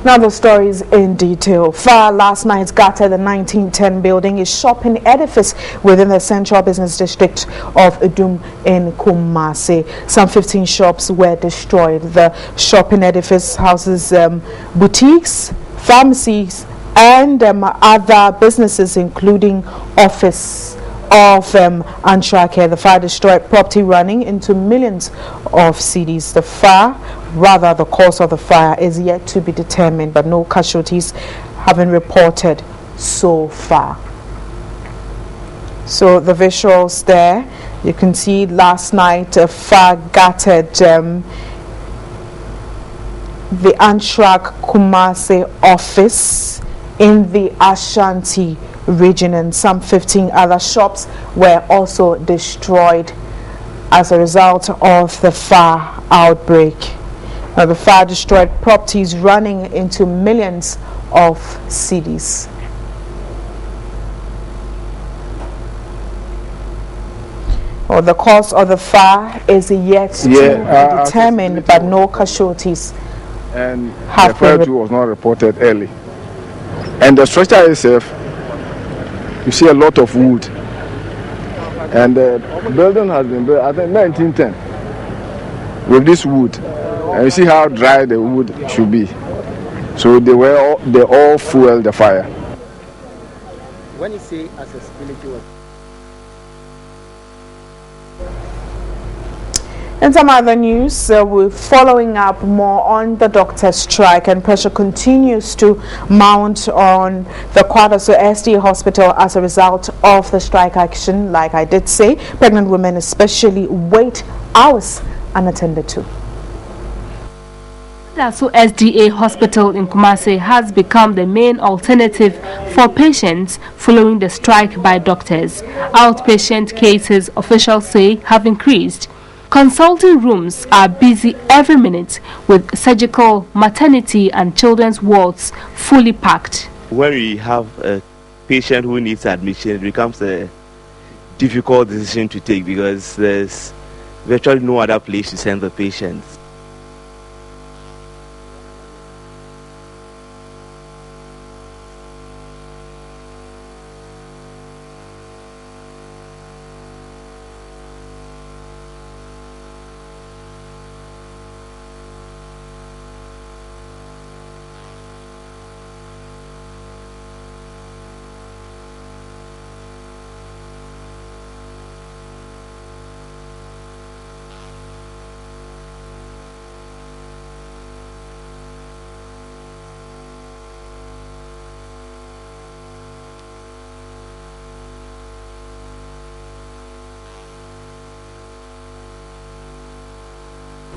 Now the stories in detail. Fire last night gutted the 1910 building, a shopping edifice within the central business district of Udum in Kumasi. Some 15 shops were destroyed. The shopping edifice houses boutiques, pharmacies and other businesses including office of Antrake. The fire destroyed property running into millions of cedis. The cause of the fire is yet to be determined, but no casualties have been reported so far. So the visuals there, you can see last night a fire gutted the Antrak Kumasi office in the Ashanti region, and some 15 other shops were also destroyed as a result of the fire outbreak. Now, the fire destroyed properties running into millions of cedis. Well, the cause of the fire is yet to be determined, but no casualties and have the fire too was not reported early. And the structure itself, you see a lot of wood, and the building has been built, I think 1910, with this wood, and you see how dry the wood should be. So they all fueled the fire. When you say accessibility, in some other news, we're following up more on the doctor's strike, and pressure continues to mount on the Kwadaso SDA hospital as a result of the strike action. Like I did say, pregnant women especially wait hours unattended to. Kwadaso SDA hospital in Kumasi has become the main alternative for patients following the strike by doctors. Outpatient cases, officials say, have increased. Consulting rooms are busy every minute with surgical, maternity and children's wards fully packed. When we have a patient who needs admission, it becomes a difficult decision to take because there's virtually no other place to send the patients.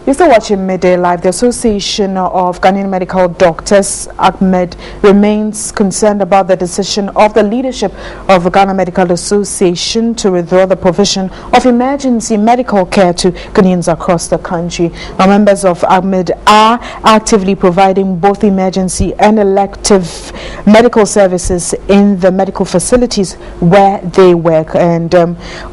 You're still watching Midday Live. The Association of Ghanaian Medical Doctors, AGMED, remains concerned about the decision of the leadership of the Ghana Medical Association to withdraw the provision of emergency medical care to Ghanaians across the country. Now, members of AGMED are actively providing both emergency and elective medical services in the medical facilities where they work, and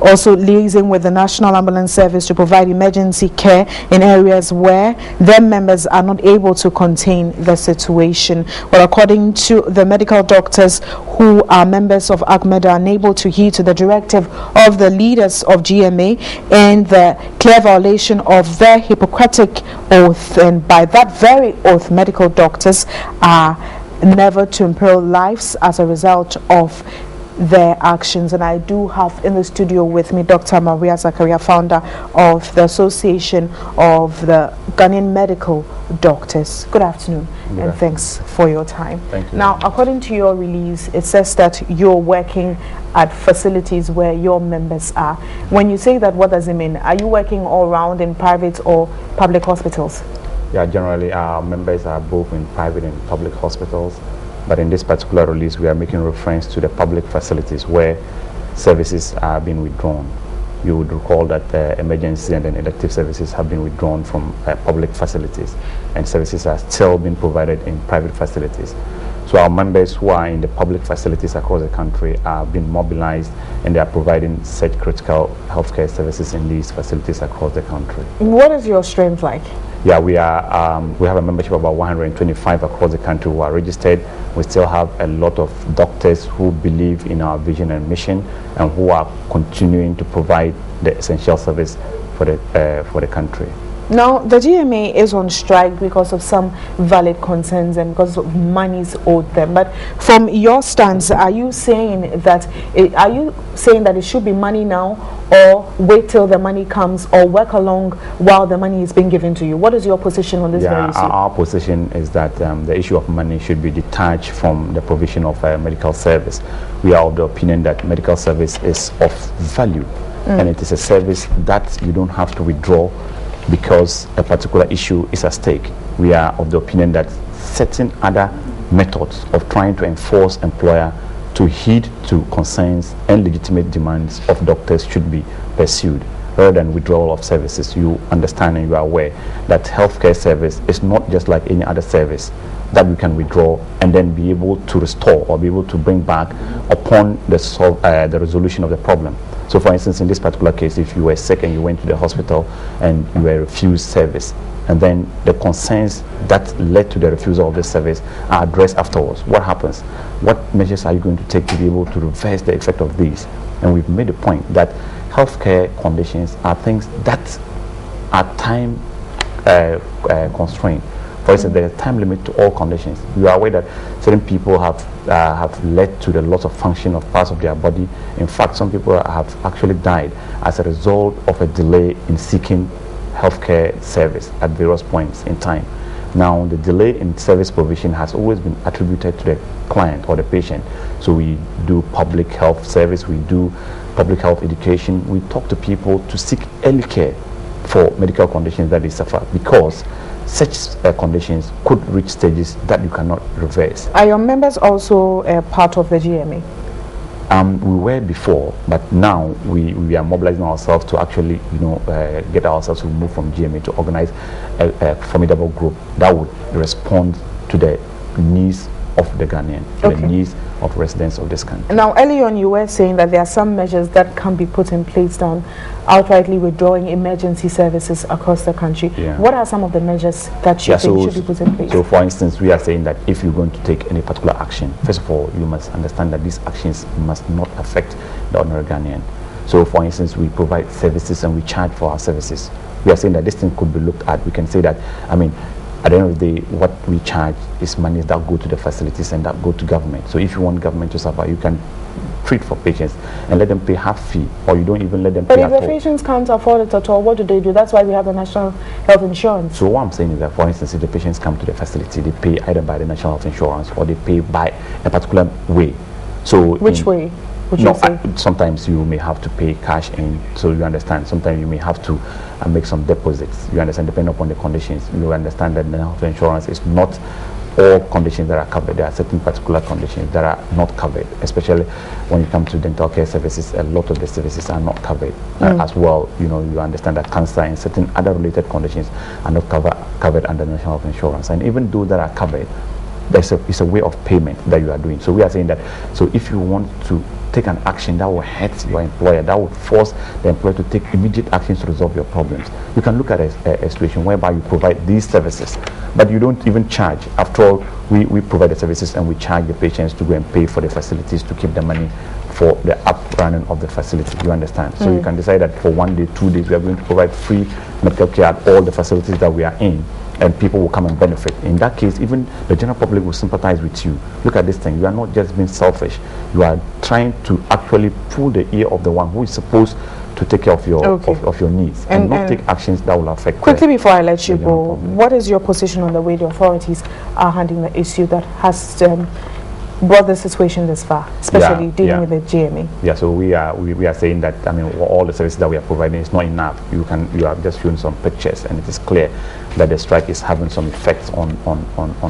also liaising with the National Ambulance Service to provide emergency care in areas where their members are not able to contain the situation. Well, according to the medical doctors who are members of AGMED, are unable to heed to the directive of the leaders of GMA and the clear violation of their Hippocratic oath, and by that very oath, medical doctors are never to imperil lives as a result of their actions. And I do have in the studio with me Dr. Maria Zakaria, founder of the Association of the Ghanaian Medical Doctors. Good afternoon. And thanks for your time. Thank you. Now, according to your release, it says that you're working at facilities where your members are. When you say that, what does it mean? Are you working all around in private or public hospitals? Yeah, generally our members are both in private and public hospitals. But in this particular release, we are making reference to the public facilities where services are being withdrawn. You would recall that emergency and then elective services have been withdrawn from public facilities, and services are still being provided in private facilities. So our members who are in the public facilities across the country are being mobilized, and they are providing such critical healthcare services in these facilities across the country. What is your strength like? Yeah, we have a membership of about 125 across the country who are registered. We still have a lot of doctors who believe in our vision and mission and who are continuing to provide the essential service for the country. Now, the GMA is on strike because of some valid concerns and because of monies owed them. But from your stance, are you saying that it should be money now, or wait till the money comes, or work along while the money is being given to you? What is your position on this very issue? Our position is that the issue of money should be detached from the provision of medical service. We are of the opinion that medical service is of value, and it is a service that you don't have to withdraw because a particular issue is at stake. We are of the opinion that certain other methods of trying to enforce employer to heed to concerns and legitimate demands of doctors should be pursued rather than withdrawal of services. You understand and you are aware that healthcare service is not just like any other service that we can withdraw and then be able to restore or be able to bring back upon the resolution of the problem. So for instance, in this particular case, if you were sick and you went to the hospital and you were refused service, and then the concerns that led to the refusal of the service are addressed afterwards, what happens? What measures are you going to take to be able to reverse the effect of these? And we've made the point that healthcare conditions are things that are time constrained. For instance, there is a time limit to all conditions. You are aware that certain people have led to the loss of function of parts of their body. In fact, some people have actually died as a result of a delay in seeking healthcare service at various points in time. Now, the delay in service provision has always been attributed to the client or the patient. So we do public health service, we do public health education, we talk to people to seek early care for medical conditions that they suffer, because such conditions could reach stages that you cannot reverse. Are your members also part of the GMA? We were before, but now we are mobilizing ourselves to actually, get ourselves removed from GMA to organize a formidable group that would respond to the needs of the Ghanaian, the needs of residents of this country. Now, early on, you were saying that there are some measures that can be put in place down, outrightly withdrawing emergency services across the country. Yeah. What are some of the measures that you think should be put in place? So, for instance, we are saying that if you're going to take any particular action, first of all, you must understand that these actions must not affect the ordinary Ghanaian. So, for instance, we provide services and we charge for our services. We are saying that this thing could be looked at. We can say that, at the end of the day, what we charge is money that go to the facilities and that go to government. So if you want government to suffer, you can treat for patients and let them pay half fee, or you don't even let them pay at all. But if the patients can't afford it at all, what do? That's why we have the national health insurance. So what I'm saying is that, for instance, if the patients come to the facility, they pay either by the national health insurance or they pay by a particular way. So which way? Sometimes you may have to pay cash in, so you understand. Sometimes you may have to make some deposits. You understand, depending upon the conditions. You understand that the health insurance is not all conditions that are covered. There are certain particular conditions that are not covered, especially when it comes to dental care services. A lot of the services are not covered as well. You understand that cancer and certain other related conditions are not covered under national health insurance. And even those that are covered, it's a way of payment that you are doing. So we are saying that, so if you want to take an action that will hurt your employer, that will force the employer to take immediate actions to resolve your problems, you can look at a situation whereby you provide these services, but you don't even charge. After all, we provide the services and we charge the patients to go and pay for the facilities to keep the money for the up running of the facility. You understand? So you can decide that for 1 day, 2 days, we are going to provide free medical care at all the facilities that we are in, and people will come and benefit. In that case, even the general public will sympathize with you. Look at this thing. You are not just being selfish. You are trying to actually pull the ear of the one who is supposed to take care of your of your needs and not take actions that will affect. Quickly before I let you go, what is your position on the way the authorities are handling the issue that has brought the situation this far, especially dealing with the GMA? Yeah, so we are saying that all the services that we are providing is not enough. You have just shown some pictures, and it is clear that the strike is having some effects on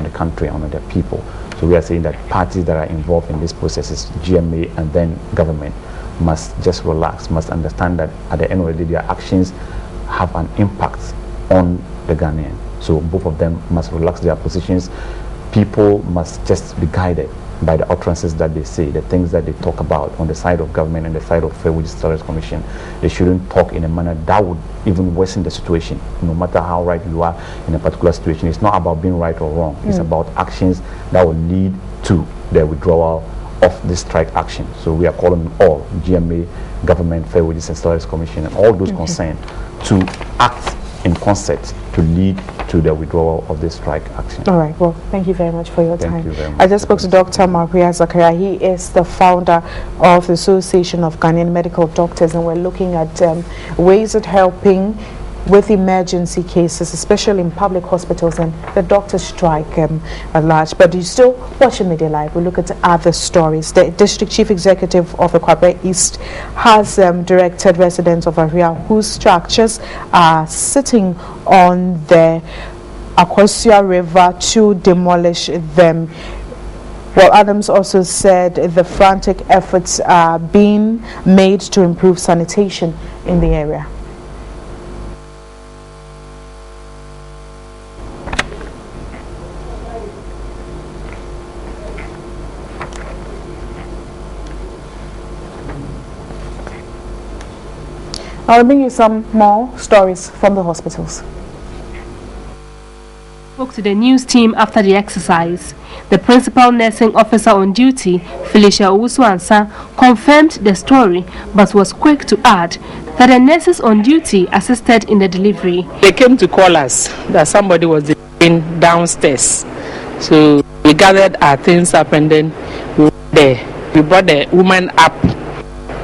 the country, on the people. So we are saying that parties that are involved in this process is GMA and then government must just relax, must understand that at the end of the day their actions have an impact on the Ghanaian. So both of them must relax their positions. People must just be guided by the utterances that they say, the things that they talk about on the side of government and the side of Fair Wages Salaries Commission. They shouldn't talk in a manner that would even worsen the situation, no matter how right you are in a particular situation. It's not about being right or wrong. It's about actions that will lead to the withdrawal of this strike action. So we are calling on all, GMA, government, Fair Wages and Salaries Commission, and all those concerned to act in concert to lead to the withdrawal of this strike action. All right. Well, thank you very much for your time. Thank you very much. I just spoke to Dr. Maria Zakaria. He is the founder of the Association of Ghanaian Medical Doctors, and we're looking at ways of helping with emergency cases, especially in public hospitals and the doctors' strike at large. But you still watching Midday Live. We look at other stories. The District Chief Executive of the Kwabre East has directed residents of area whose structures are sitting on the Akosua River to demolish them. Well, Adams also said the frantic efforts are being made to improve sanitation in the area. I'll bring you some more stories from the hospitals. Spoke to the news team after the exercise. The principal nursing officer on duty, Felicia Owusu-Ansah, confirmed the story but was quick to add that the nurses on duty assisted in the delivery. They came to call us that somebody was delivering downstairs. So we gathered our things up and then we were there. We brought the woman up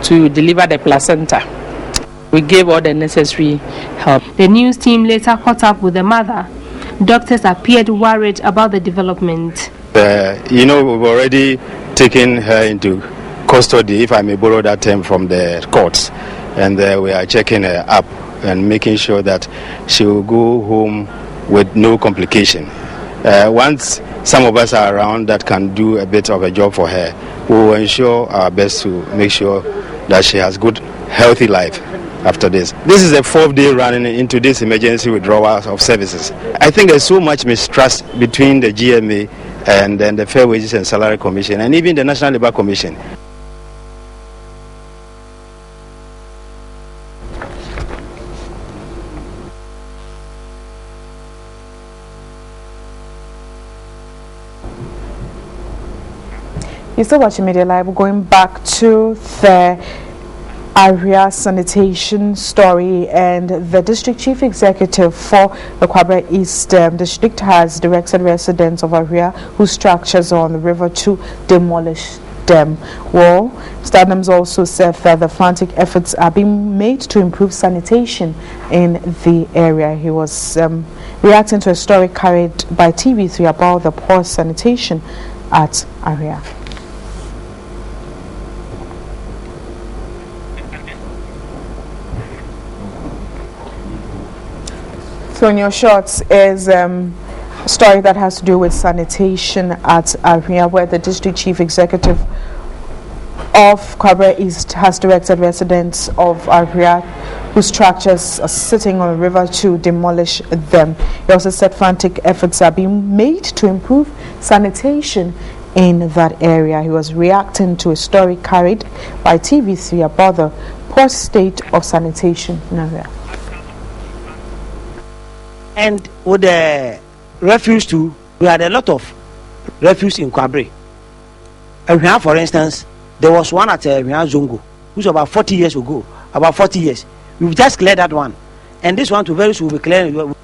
to deliver the placenta. We gave all the necessary help. The news team later caught up with the mother. Doctors appeared worried about the development. We've already taken her into custody, if I may borrow that term, from the courts. And we are checking her up and making sure that she will go home with no complication. Once some of us are around that can do a bit of a job for her, we will ensure our best to make sure that she has good, healthy life after this. This is the 4th day running into this emergency withdrawal of services. I think there's so much mistrust between the GMA and then the Fair Wages and Salary Commission and even the National Labour Commission. You're still watching Midday Live. We're going back to the area sanitation story, and the district chief executive for the Kwabre East district has directed residents of area whose structures are on the river to demolish them. Well, Adams also said that the frantic efforts are being made to improve sanitation in the area. He was reacting to a story carried by TV3 about the poor sanitation at area. So in your shots is a story that has to do with sanitation at area, where the district chief executive of Kwabre East has directed residents of area whose structures are sitting on the river to demolish them. He also said frantic efforts are being made to improve sanitation in that area. He was reacting to a story carried by TV3 about the poor state of sanitation in area. And with the refuse too, we had a lot of refuse in Kwabre. And for instance, there was one at Zongo, which was about 40 years ago, about 40 years. We've just cleared that one. And this one too very soon will be cleared.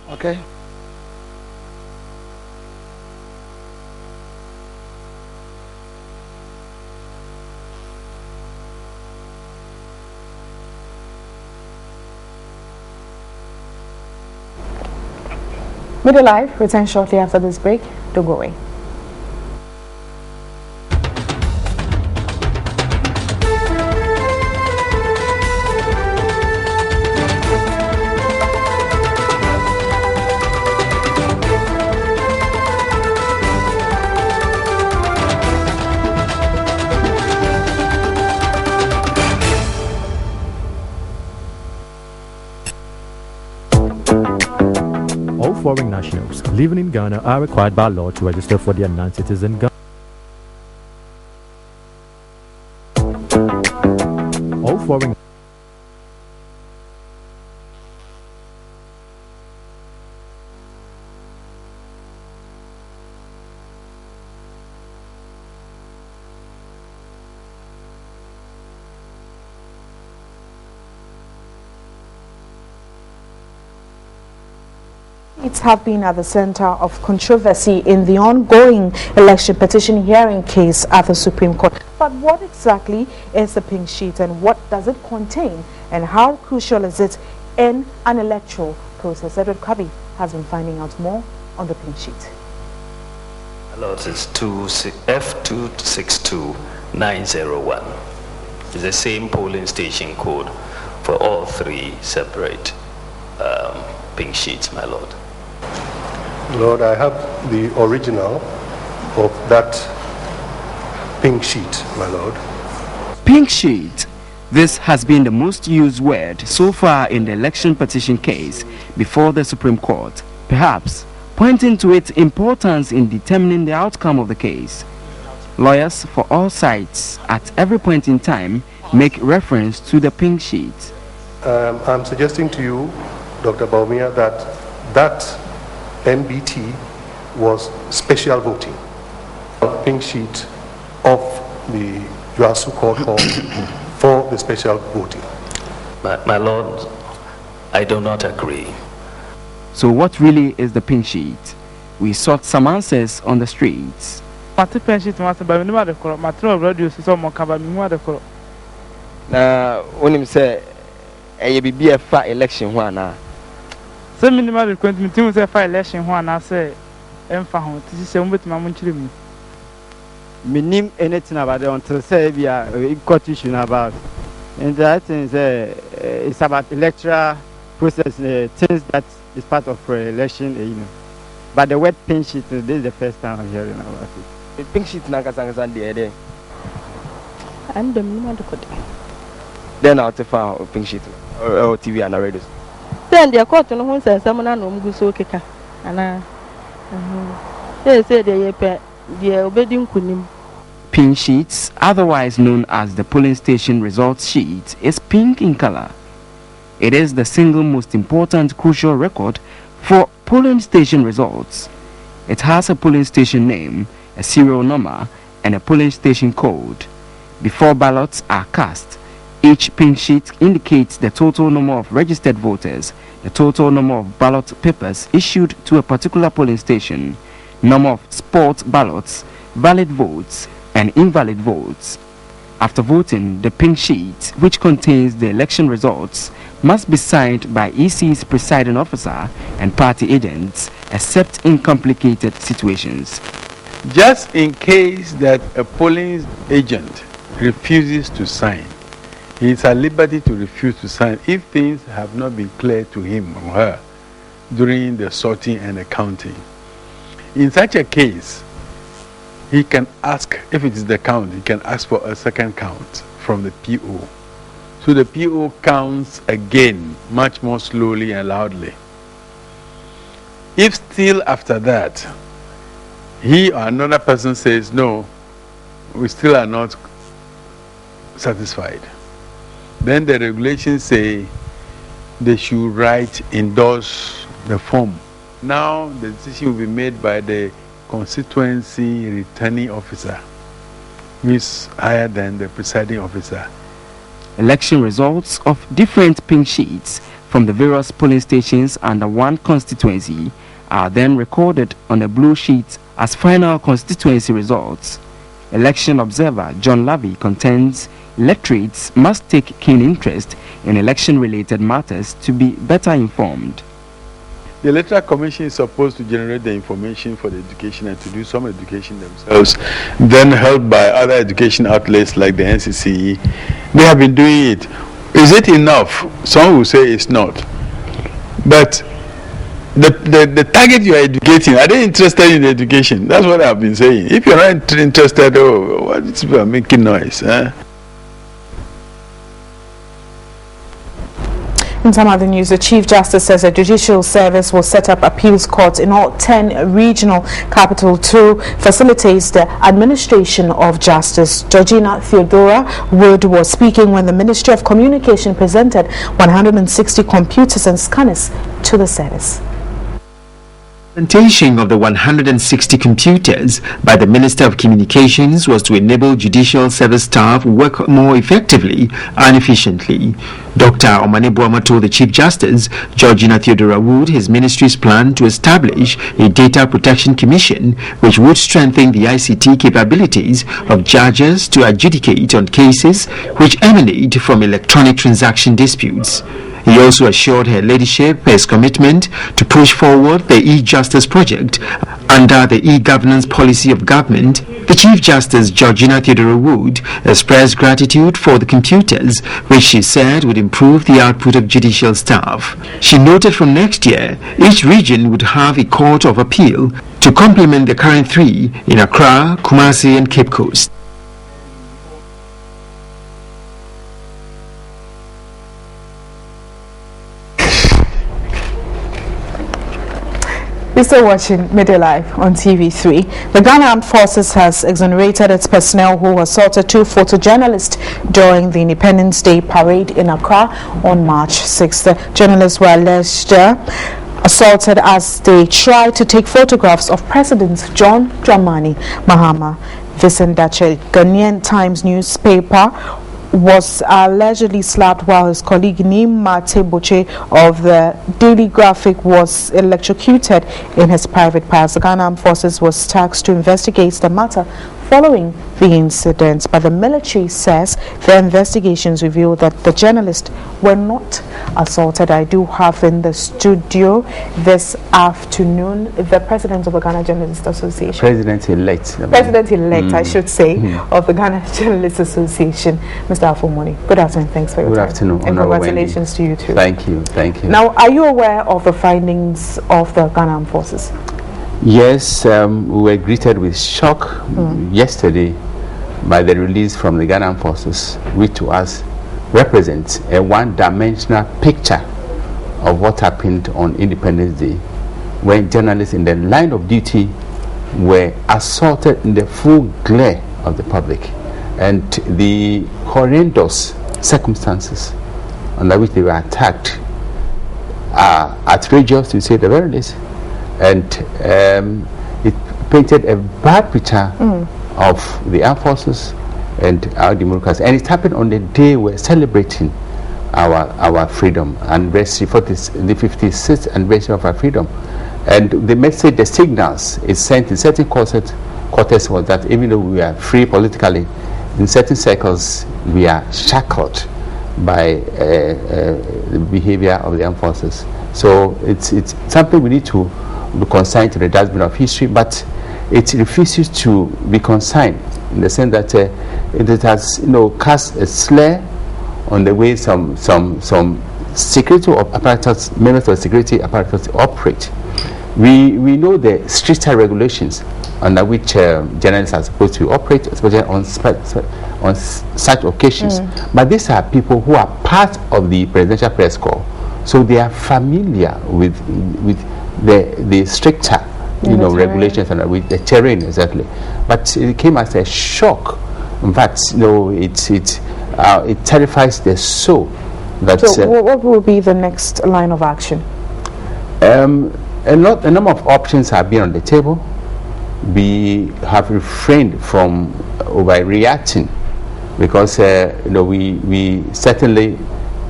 Okay. Midday Live return shortly after this break. Don't go away. foreign nationals living in Ghana are required by law to register for their non-citizen Ghana. All foreign have been at the center of controversy in the ongoing election petition hearing case at the Supreme Court. But what exactly is the pink sheet and what does it contain and how crucial is it in an electoral process? Edward Kabi has been finding out more on the pink sheet. Lord, it's F262901. It's the same polling station code for all three separate pink sheets, my Lord. Lord, I have the original of that pink sheet, my Lord. Pink sheet. This has been the most used word so far in the election petition case before the Supreme Court, perhaps pointing to its importance in determining the outcome of the case. Lawyers for all sides at every point in time make reference to the pink sheet. I'm suggesting to you, Dr. Baumia, that NBT was special voting. Pink sheet of the Yuasu Court Hall for the special voting. My Lord, I do not agree. So what really is the pink sheet? We sought some answers on the streets. Minim anything about it until say we are got issue about, and I think it's about electoral process, things that is part of election, you know. But the word pink sheet, this is the first time I'm hearing about it. The pink sheet nangasanga there. I'm the minimum code. Then I'll take a pink sheet or TV and radio. Then the court no one says someone no go so keka. Ana they say they obeying kunim. Pink sheets, otherwise known as the polling station results sheet, is pink in color. It is the single most important crucial record for polling station results. It has a polling station name, a serial number, and a polling station code. Before ballots are cast, each pink sheet indicates the total number of registered voters, the total number of ballot papers issued to a particular polling station, number of spot ballots, valid votes, and invalid votes. After voting, the pink sheet, which contains the election results, must be signed by EC's presiding officer and party agents, except in complicated situations. Just in case that a polling agent refuses to sign, he is at liberty to refuse to sign if things have not been clear to him or her during the sorting and the counting. In such a case, he can ask, if it is the count, he can ask for a second count from the PO. So the PO counts again, much more slowly and loudly. If still after that, he or another person says, no, we still are not satisfied, then the regulations say they should endorse the form. Now the decision will be made by the constituency returning officer, who is higher than the presiding officer. Election results of different pink sheets from the various polling stations under one constituency are then recorded on a blue sheet as final constituency results. Election observer John Lavey contends electorates must take keen interest in election-related matters to be better informed. The Electoral Commission is supposed to generate the information for the education and to do some education themselves, then helped by other education outlets like the NCCE. They have been doing it. Is it enough? Some will say it's not. But the target you are educating, are they interested in the education? That's what I've been saying. If you're not interested, what is making noise? In some other news, the Chief Justice says a judicial service will set up appeals courts in all 10 regional capitals to facilitate the administration of justice. Georgina Theodora Wood was speaking when the Ministry of Communication presented 160 computers and scanners to the service. The presentation of the 160 computers by the Minister of Communications was to enable judicial service staff work more effectively and efficiently. Dr. Omane Boama told the Chief Justice, Georgina Theodora Wood, his ministry's plan to establish a Data Protection Commission which would strengthen the ICT capabilities of judges to adjudicate on cases which emanate from electronic transaction disputes. He also assured her ladyship his commitment to push forward the e-justice project under the e-governance policy of government. The Chief Justice, Georgina Theodora Wood, expressed gratitude for the computers, which she said would improve the output of judicial staff. She noted from next year, each region would have a court of appeal to complement the current 3 in Accra, Kumasi and Cape Coast. You're still watching Midday Live on TV3. The Ghana Armed Forces has exonerated its personnel who assaulted 2 photojournalists during the Independence Day parade in Accra on March 6th. The journalists were alleged assaulted as they tried to take photographs of President John Dramani Mahama. Vincent Dache, Ghanaian Times newspaper, was allegedly slapped while his colleague Nima Teboche of the Daily Graphic was electrocuted in his private parts. The Ghana Armed Forces was tasked to investigate the matter following the incident, but the military says their investigations revealed that the journalists were not assaulted. I do have in the studio this afternoon the president of the Ghana Journalists Association. President-elect. I should say, of the Ghana Journalists Association, Mr. Afomoni. Good afternoon. Thanks for your time. Good afternoon. And congratulations to you too. Thank you. Thank you. Now, are you aware of the findings of the Ghana Armed Forces? Yes, we were greeted with shock yesterday by the release from the Ghana Armed Forces, which to us represents a one-dimensional picture of what happened on Independence Day, when journalists in the line of duty were assaulted in the full glare of the public, and the horrendous circumstances under which they were attacked are outrageous, to say the very least. And it painted a bad picture of the armed forces and our democracy. And it happened on the day we're celebrating our freedom anniversary, the 56th anniversary of our freedom. And the message, the signals it sent in certain quarters was that even though we are free politically, in certain circles we are shackled by the behavior of the armed forces. So it's something we need to be consigned to the dustbin of history, but it refuses to be consigned in the sense that it has, cast a slur on the way some security apparatus, members of security apparatus operate. We know the stricter regulations under which journalists are supposed to operate, especially on such occasions. But these are people who are part of the presidential press corps, so they are familiar with the stricter regulations and with the terrain, exactly. But it came as a shock. In fact, it terrifies the soul. So what will be the next line of action? A number of options have been on the table. We have refrained from overreacting because we certainly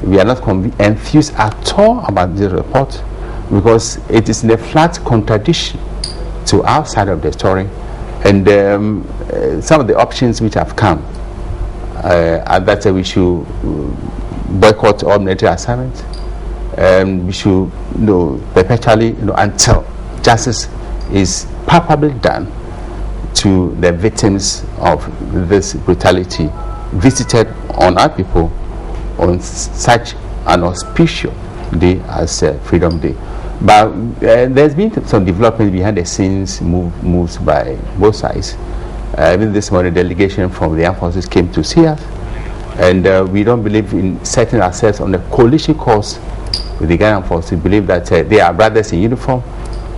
are not enthused at all about this report, because it is in a flat contradiction to our side of the story. And some of the options which have come are that we should boycott all military assignments, and we should perpetually until justice is palpably done to the victims of this brutality visited on our people on such an auspicious day as Freedom Day. But there's been some development behind the scenes, moves by both sides. Even this morning, a delegation from the armed forces came to see us, And we don't believe in setting ourselves on a coalition course with the Ghanaian force. We believe that they are brothers in uniform.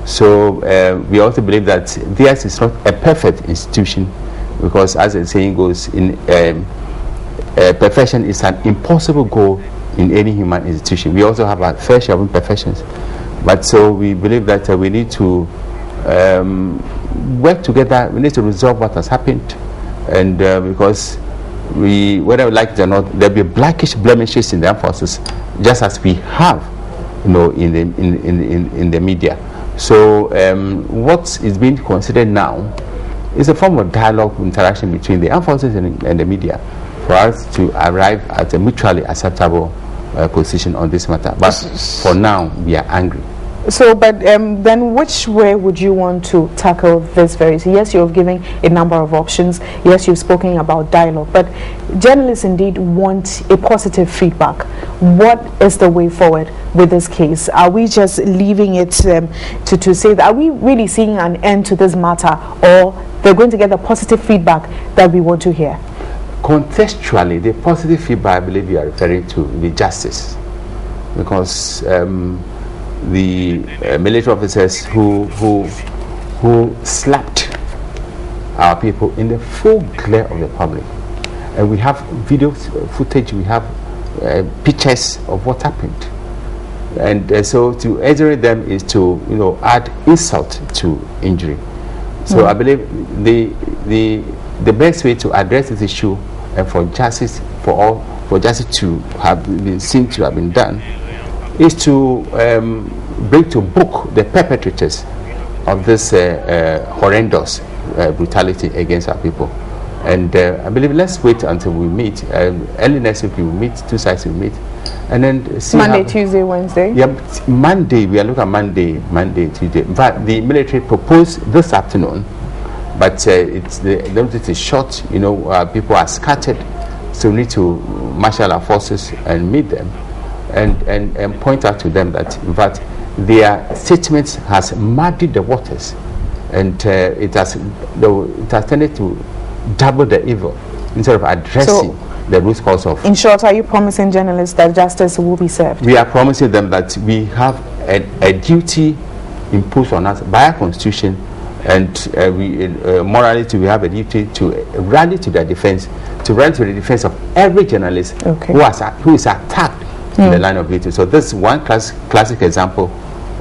So we also believe that theirs is not a perfect institution, because as the saying goes, in perfection is an impossible goal in any human institution. We also have a fair share of imperfections. But so we believe that we need to work together. We need to resolve what has happened. And because whether we like it or not, there'll be blackish blemishes in the armed forces, just as we have, in the media. So what is being considered now is a form of dialogue, interaction between the armed forces and the media, for us to arrive at a mutually acceptable position on this matter. But for now, we are angry. So, but then which way would you want to tackle this very? So yes, you've given a number of options. Yes, you've spoken about dialogue, but journalists indeed want a positive feedback. What is the way forward with this case? Are we just leaving it to say that, are we really seeing an end to this matter, or they're going to get the positive feedback that we want to hear? Contextually, the positive feedback I believe you are referring to the justice, because the military officers who slapped our people in the full glare of the public, and we have video footage, we have pictures of what happened, and so to exonerate them is to add insult to injury. So I believe the best way to address this issue and for justice to have been seen to have been done is to bring to book the perpetrators of this horrendous brutality against our people. And I believe let's wait until we meet. Early next week we will meet, two sides will meet, and then see Monday, Tuesday, Wednesday? Yeah, Monday, we are looking at Monday, Tuesday. In fact, the military proposed this afternoon, but the notice is short, people are scattered, so we need to marshal our forces and meet them. And point out to them that, in fact, their statements has muddied the waters, and it has tended to double the evil instead of addressing the root cause of. In short, are you promising journalists that justice will be served? We are promising them that we have a duty imposed on us by our constitution, and morality, we have a duty to rally to their defense, to rally to the defense of every journalist who is attacked in the line of duty. So this is one classic example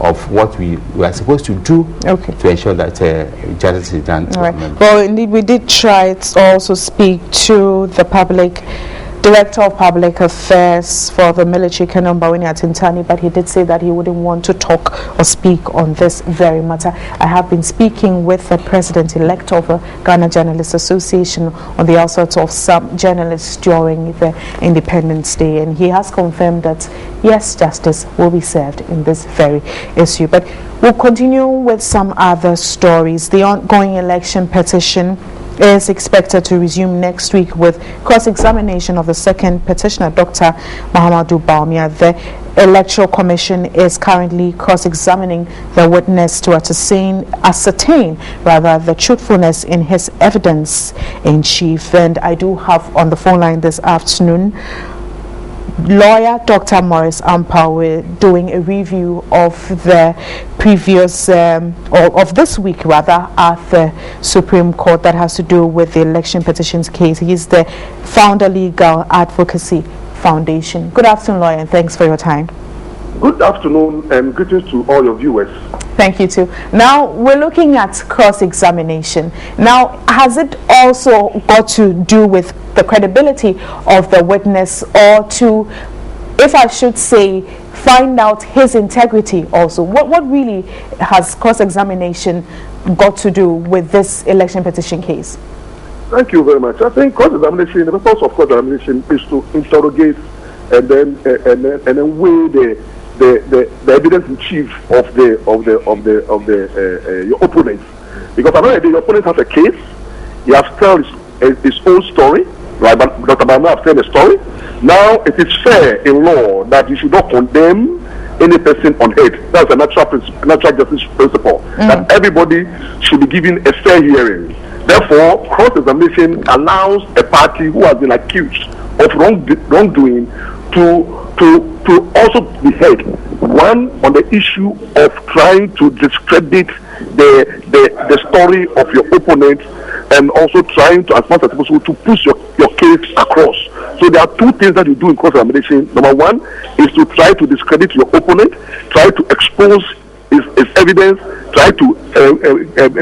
of what we are supposed to do to ensure that justice is done. All right. Well, indeed, we did try to also speak to the Director of Public Affairs for the military, Colonel Bawini Atintani, but he did say that he wouldn't want to talk or speak on this very matter. I have been speaking with the President-elect of the Ghana Journalists Association on the outset of some journalists during the Independence Day, and he has confirmed that yes, justice will be served in this very issue. But we'll continue with some other stories. The ongoing election petition is expected to resume next week with cross-examination of the second petitioner, Dr. Mahamadou Bawumia. The Electoral Commission is currently cross-examining the witness to ascertain the truthfulness in his evidence in chief. And I do have on the phone line this afternoon lawyer Dr. Morris Ampawe doing a review of the previous of this week rather at the Supreme Court that has to do with the election petitions case. He is the founder Legal Advocacy Foundation. Good afternoon, lawyer, and thanks for your time. Good afternoon, and greetings to all your viewers. Thank you too. Now we're looking at cross-examination. Now, has it also got to do with the credibility of the witness, or to, if I should say, find out his integrity also? What really has cross-examination got to do with this election petition case? Thank you very much. I think cross-examination, the purpose of cross-examination is to interrogate and then weigh the evidence in chief of your opponent, because at the end of the day, your opponent has a case. He has told his own story, right? But Dr. Bawumia has told a story. Now it is fair in law that you should not condemn any person on hate. That's a natural justice principle, that everybody should be given a fair hearing. Therefore, cross-examination allows a party who has been accused of wrongdoing to also be heard. One, on the issue of trying to discredit the story of your opponent, and also trying to, as much as possible, to push your case across. So there are two things that you do in cross-examination. Number one is to try to discredit your opponent, try to expose his evidence, try to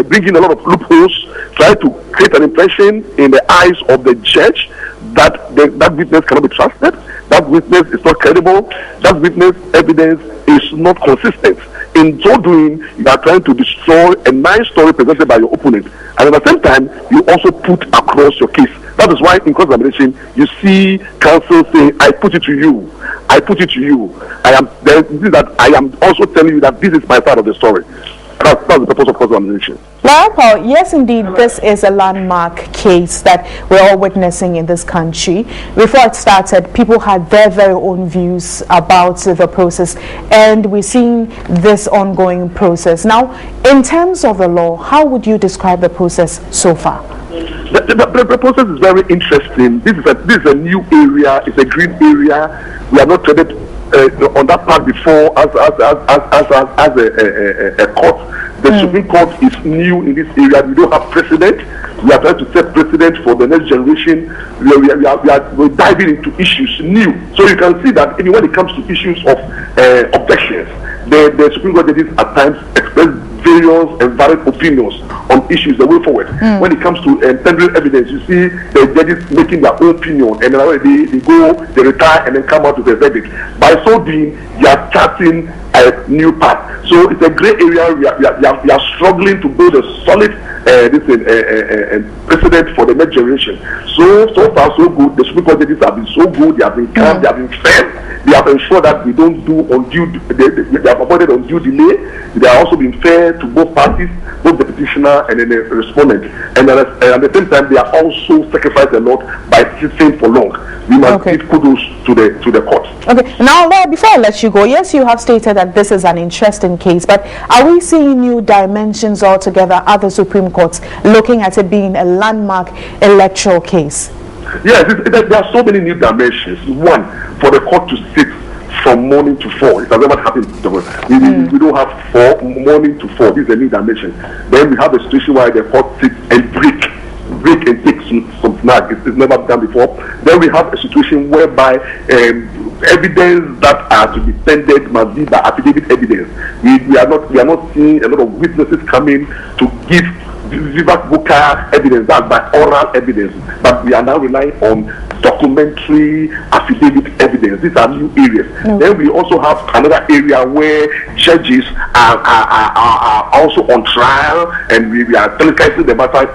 bring in a lot of loopholes, try to create an impression in the eyes of the judge that that witness cannot be trusted, that witness is not credible, that witness evidence is not consistent. In so doing, you are trying to destroy a nice story presented by your opponent, and at the same time, you also put across your case. That is why in cross-examination, you see counsel saying, "I put it to you. I put it to you. I am also telling you that this is my side of the story." That's the purpose of cross-examination. Paul, yes, indeed, this is a landmark case that we're all witnessing in this country. Before it started, people had their very own views about the process, and we're seeing this ongoing process. Now, in terms of the law, how would you describe the process so far? The process is very interesting. This is a new area. It's a green area. We have not treaded on that part before as a court. The Supreme Court is new in this area. We don't have precedent. We are trying to set precedent for the next generation. We're diving into issues new. So you can see that even when it comes to issues of objections, the Supreme Court judges at times express various and varied opinions on issues the way forward. When it comes to tendering evidence, you see the judges making their own opinion, and then they retire and then come out with a verdict. By so doing, you are charting a new path. So it's a great area. We are struggling to build a solid precedent for the next generation. So far so good. The Supreme Court judges have been so good. They have been calm. They have been fair. They have ensured that we don't do undue. They have avoided undue delay. They have also been fair to both parties, both the petitioner and then the respondent. And at the same time, they are also sacrificed a lot by sitting for long. We must give kudos to the court. Okay. Now, Lord, before I let you go, yes, you have stated that this is an interesting case, but are we seeing new dimensions altogether at the Supreme Court, looking at it being a landmark electoral case? Yes, there are so many new dimensions. One, for the court to sit from morning to 4. It has never happened. We don't have 4 morning to 4. This is a new dimension. Then we have a situation where the court sits and break and take some snack. It's never done before. Then we have a situation whereby evidence that are to be tendered must be by affidavit evidence. We are not seeing a lot of witnesses coming to give viva vocal evidence, that's by oral evidence, but we are now relying on documentary affidavit evidence. These are new areas. Then we also have another area where judges are also on trial, and we are telecasting the matter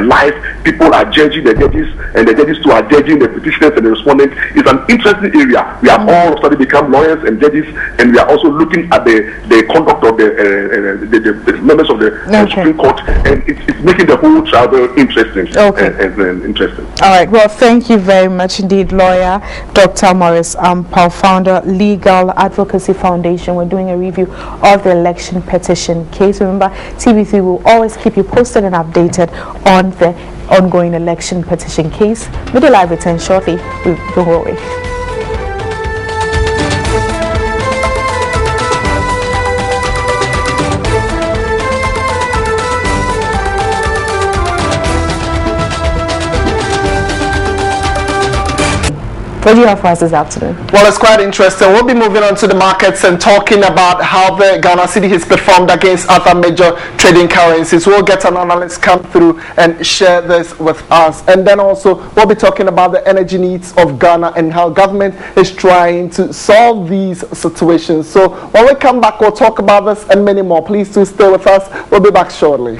live. People are judging the judges, and the judges too are judging the petitioners and the respondents. It's an interesting area. We have all started to become lawyers and judges, and we are also looking at the conduct of the members of the Supreme Court. And it's making the whole trial very interesting. Interesting. All right. Well, thank you very much indeed, lawyer Dr. Morris Paul, founder, Legal Advocacy Foundation. We're doing a review of the election petition case. Remember, TV3 will always keep you posted and updated on the ongoing election petition case. Midday Live returns shortly. Don't go away. What do you have for us this afternoon? Well, it's quite interesting. We'll be moving on to the markets and talking about how the Ghana cedi has performed against other major trading currencies. We'll get an analyst come through and share this with us. And then also, we'll be talking about the energy needs of Ghana and how government is trying to solve these situations. So when we come back, we'll talk about this and many more. Please do stay with us. We'll be back shortly.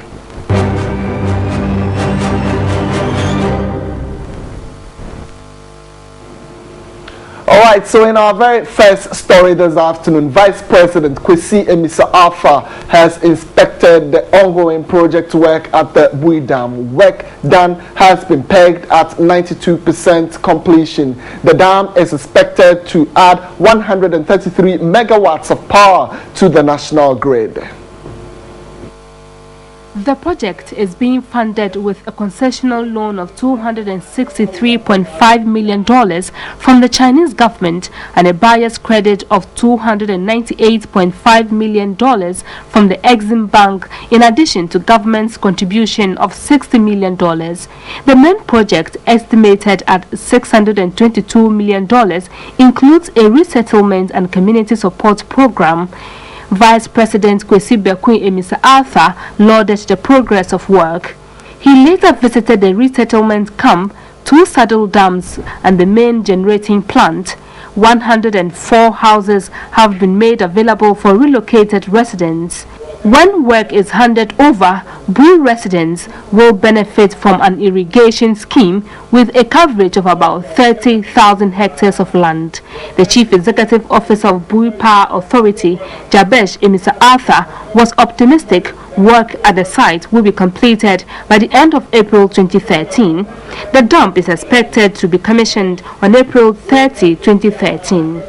Alright, so in our very first story this afternoon, Vice President Kwesi Amissah-Arthur has inspected the ongoing project work at the Bui Dam. Work done has been pegged at 92% completion. The dam is expected to add 133 megawatts of power to the national grid. The project is being funded with a concessional loan of $263.5 million from the Chinese government and a buyer's credit of $298.5 million from the Exim Bank, in addition to government's contribution of $60 million. The main project, estimated at $622 million, includes a resettlement and community support program. Vice President Kwesi Bekwin Emisa Arthur lauded the progress of work. He later visited the resettlement camp, 2 saddle dams and the main generating plant. 104 houses have been made available for relocated residents. When work is handed over, Bui residents will benefit from an irrigation scheme with a coverage of about 30,000 hectares of land. The Chief Executive Officer of Bui Power Authority, Jabesh Emisa Arthur, was optimistic work at the site will be completed by the end of April 2013. The dump is expected to be commissioned on April 30, 2013.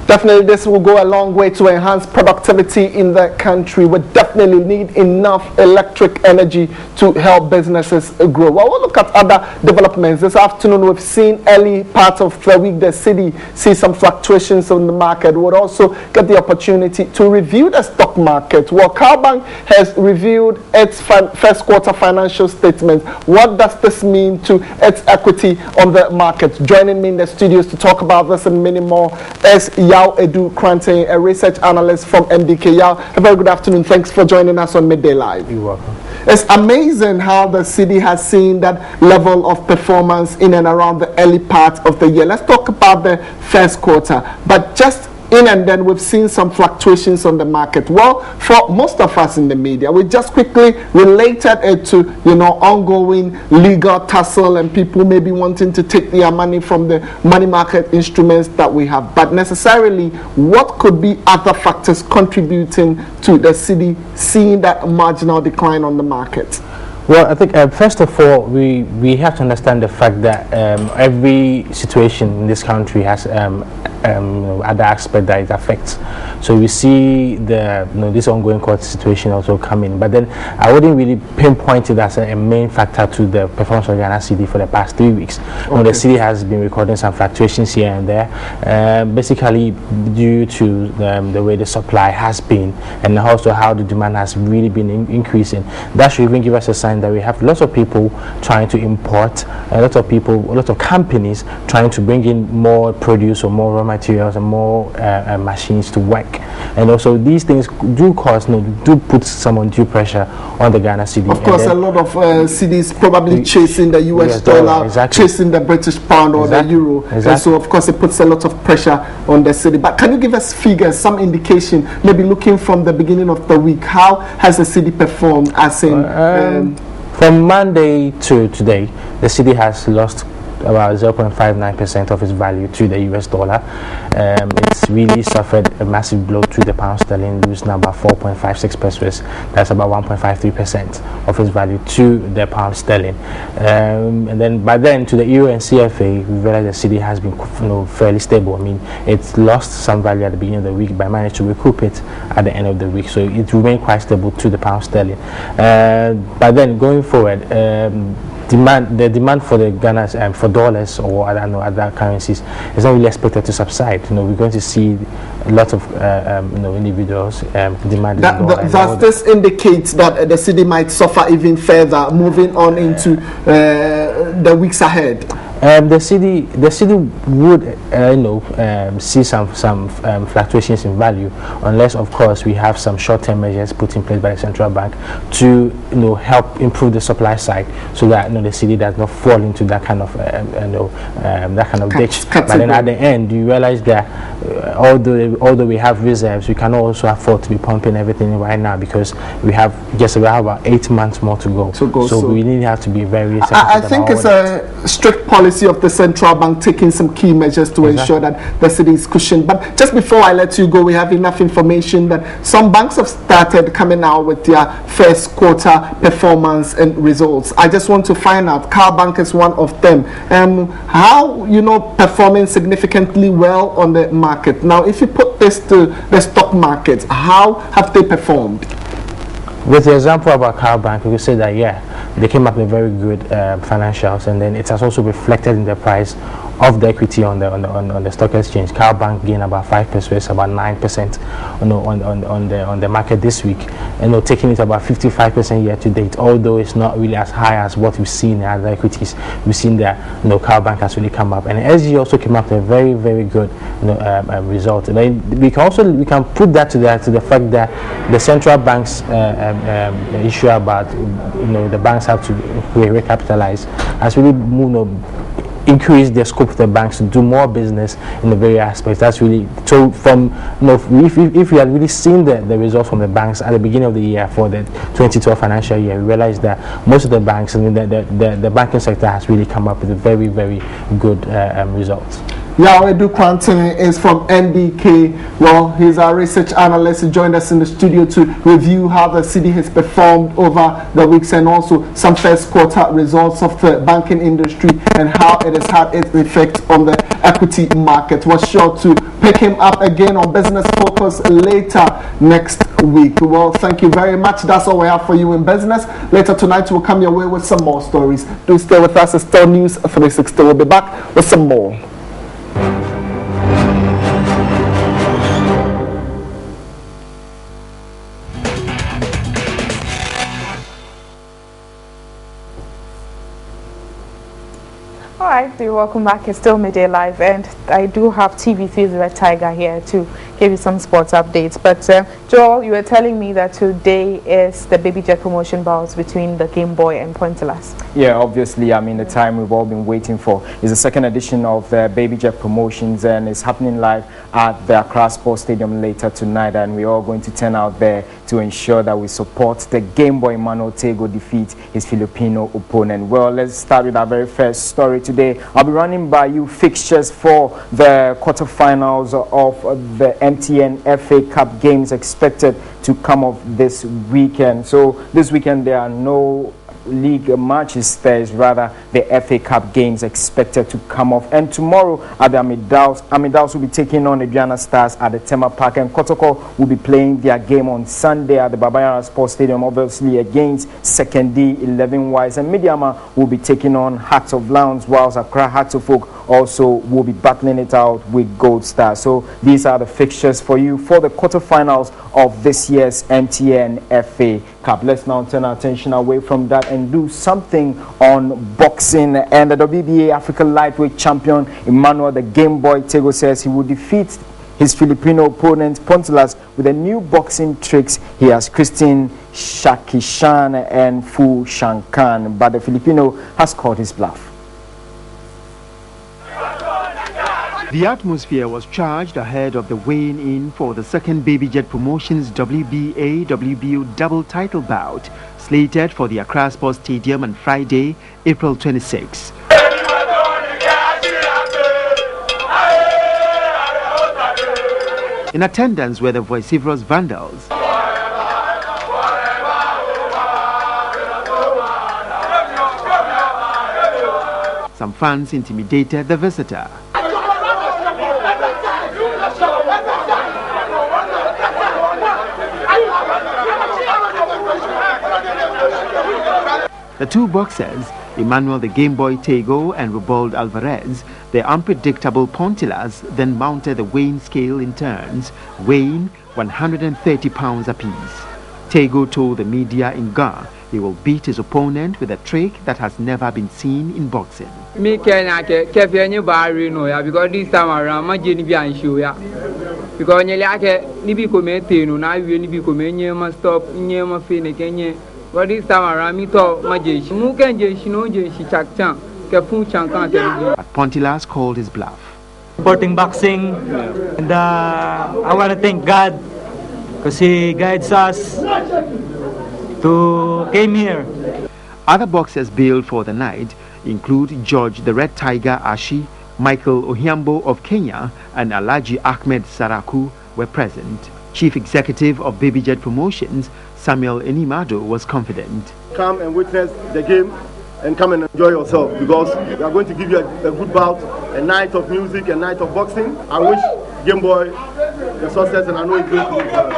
Definitely, this will go a long way to enhance productivity in the country. We definitely need enough electric energy to help businesses grow. Well, we'll look at other developments. This afternoon, we've seen early part of the week, the city see some fluctuations on the market. We'll also get the opportunity to review the stock market. Well, Cowbank has reviewed its first quarter financial statement. What does this mean to its equity on the market? Joining me in the studios to talk about this and many more is Edu Krante, a research analyst from MDK. Yao, a very good afternoon. Thanks for joining us on Midday Live. You're welcome. It's amazing how the city has seen that level of performance in and around the early part of the year. Let's talk about the first quarter, but just in and then we've seen some fluctuations on the market. Well, for most of us in the media, we just quickly related it to, ongoing legal tussle and people maybe wanting to take their money from the money market instruments that we have. But necessarily, what could be other factors contributing to the city seeing that marginal decline on the market? Well, I think first of all, we have to understand the fact that every situation in this country has other aspect that it affects. So we see this ongoing court situation also coming, but then I wouldn't really pinpoint it as a main factor to the performance of Ghana City for the past 3 weeks. Okay. The city has been recording some fluctuations here and there, basically due to the way the supply has been and also how the demand has really been increasing. That should even give us a sign that we have lots of people trying to import, a lot of companies trying to bring in more produce or more raw materials and more machines to work. And also these things do cause, do put some undue pressure on the Ghana city. Of course, a lot of cities probably chasing the US dollar, exactly. Chasing the British pound or the euro. Exactly. And so of course it puts a lot of pressure on the city. But can you give us figures, some indication, maybe looking from the beginning of the week, how has the city performed as in... From Monday to today, the city has lost about 0.59% of its value to the US dollar. It's really suffered a massive blow to the pound sterling, losing about 4.56 pesos. That's about 1.53% of its value to the pound sterling. And then by then to the euro and CFA, we realized the city has been fairly stable. I mean, it's lost some value at the beginning of the week, but managed to recoup it at the end of the week. So it remained quite stable to the pound sterling. But then going forward, the demand for the Ghana's for dollars or other currencies is not really expected to subside. We're going to see a lot of individuals demanding dollars. Does this indicate that the city might suffer even further moving on into the weeks ahead? The city would see some fluctuations in value, unless of course we have some short-term measures put in place by the central bank to help improve the supply side, so that the city does not fall into that kind of ditch. But then at the end, you realize that although we have reserves, we cannot also afford to be pumping everything right now, because we have about 8 months more to go. So we really have to be very. I think it's a strict policy policy of the central bank taking some key measures to ensure that the city is cushioned. But just before I let you go, we have enough information that some banks have started coming out with their first quarter performance and results. I just want to find out, Car Bank is one of them. How, performing significantly well on the market. Now, if you put this to the stock market, how have they performed? With the example about Car Bank, we could say that, they came up with very good financials, and then it has also reflected in the price of the equity on the stock exchange. Car Bank gained about 5%, about 9% on the market this week, and taking it about 55% year to date. Although it's not really as high as what we've seen in other equities, we've seen that Car Bank has really come up, and SG also came up with a very, very good result. And then we can put that to the fact that the central bank's issue about the banks have to recapitalize has really increase the scope of the banks to do more business in the various aspects. That's really so. From if we had really seen the results from the banks at the beginning of the year for the 2012 financial year, we realized that most of the banks and the banking sector has really come up with a very, very good results. Edu Quantin is from NBK. Well, he's our research analyst. He joined us in the studio to review how the city has performed over the weeks and also some first quarter results of the banking industry and how it has had its effect on the equity market. We're sure to pick him up again on Business Focus later next week. Well, thank you very much. That's all we have for you in business. Later tonight, we'll come your way with some more stories. Do stay with us. It's still News 360. We'll be back with some more. Alright, welcome back. It's still Midday Live, and I do have TV3's Red Tiger here to give you some sports updates. But Joel, you were telling me that today is the Baby Jet promotion bouts between the Game Boy and Pointillas. Yeah, obviously, the time we've all been waiting for is the second edition of the Baby Jet promotions, and it's happening live at the Accra Sports Stadium later tonight, and we're all going to turn out there to ensure that we support the Game Boy Emmanuel Tego defeat his Filipino opponent. Well, let's start with our very first story today. I'll be running by you fixtures for the quarterfinals of the MTN FA Cup games expected to come off this weekend. So this weekend there are no league matches. There is rather the FA Cup games expected to come off, and tomorrow at the Amidaus will be taking on the Aduana Stars at the Tema Park, and Kotoko will be playing their game on Sunday at the Babayara Sports Stadium, obviously against Second D 11 Wise, and Midiama will be taking on Hearts of Lions, whilst Accra Hearts of Oak also will be battling it out with Gold Star. So these are the fixtures for you for the quarterfinals of this year's MTN FA Cup. Let's now turn our attention away from that and do something on boxing. And the WBA Africa Lightweight Champion Emmanuel the Game Boy Tego says he will defeat his Filipino opponent Pointillas with the new boxing tricks he has Christine Shakishan and Fu Shankan, but the Filipino has called his bluff. The atmosphere was charged ahead of the weighing in for the second Baby Jet Promotions WBA WBO double title bout, slated for the Accra Sports Stadium on Friday, April 26. In attendance were the vociferous Vandals, some fans intimidated the visitor. The two boxers, Emmanuel the Game Boy Tego and Rubold Alvarez, the unpredictable Pointillas, then mounted the weighing scale in turns, weighing 130 pounds apiece. Tego told the media in Ga he will beat his opponent with a trick that has never been seen in boxing. Me because this time around my Jenny be show ya. Because you like ni be committing na we be committing must stop nyema fine kenye. But this time around me to my jeshi. Mu can jeshi no jeshi chakchan. Ke fu chankan te. But Pointillas called his bluff. Supporting boxing, and I want to thank God because He guides us to came here. Other boxers billed for the night include George the Red Tiger Ashi, Michael Ohiambo of Kenya, and Alhaji Ahmed Saraku were present. Chief Executive of Baby Jet Promotions, Samuel Enimado, was confident. Come and witness the game and come and enjoy yourself, because we are going to give you a good bout, a night of music, a night of boxing. I wish Game Boy the success, and I know it's going to be fun.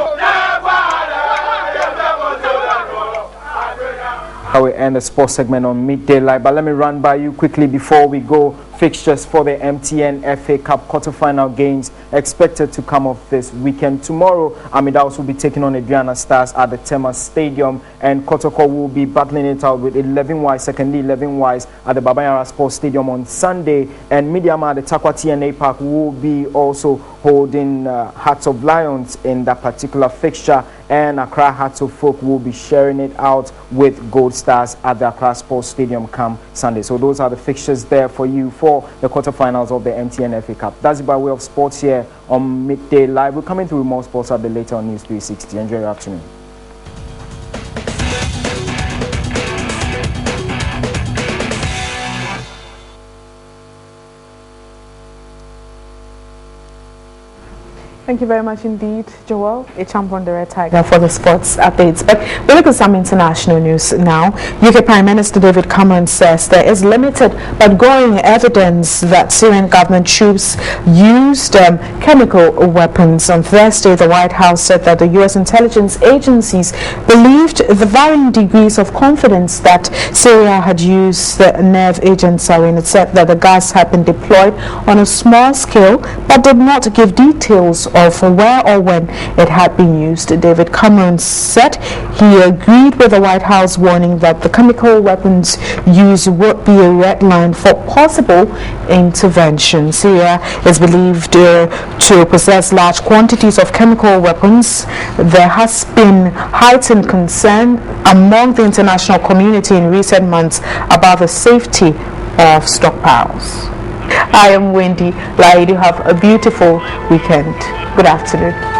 How we end the sports segment on Midday Live, but let me run by you quickly before we go. Fixtures for the MTN FA Cup quarterfinal games expected to come off this weekend. Tomorrow, Amidaus will be taking on Adriana Stars at the Tema Stadium, and Kotoko will be battling it out with 11 Ys, secondly 11 Ys at the Babayara Sports Stadium on Sunday, and Midiama at the Takwa TNA Park will be also holding Hearts of Lions in that particular fixture, and Accra Hearts of Folk will be sharing it out with Gold Stars at the Accra Sports Stadium come Sunday. So those are the fixtures there for you for the quarterfinals of the MTN FA Cup. That's it by way of sports here on Midday Live. We're coming through more sports a bit later on News 360. Enjoy your afternoon. Thank you very much indeed, Joel, a champion the Red Tiger, for the sports updates. But we look at some international news now. UK Prime Minister David Cameron says there is limited but growing evidence that Syrian government troops used chemical weapons. On Thursday, the White House said that the U.S. intelligence agencies believed the varying degrees of confidence that Syria had used the nerve agent sarin. It said that the gas had been deployed on a small scale but did not give details of where or when it had been used. David Cameron said he agreed with the White House warning that the chemical weapons used would be a red line for possible intervention. Syria is believed to possess large quantities of chemical weapons. There has been heightened concern among the international community in recent months about the safety of stockpiles. I am Wendy Lai. You have a beautiful weekend. Good afternoon.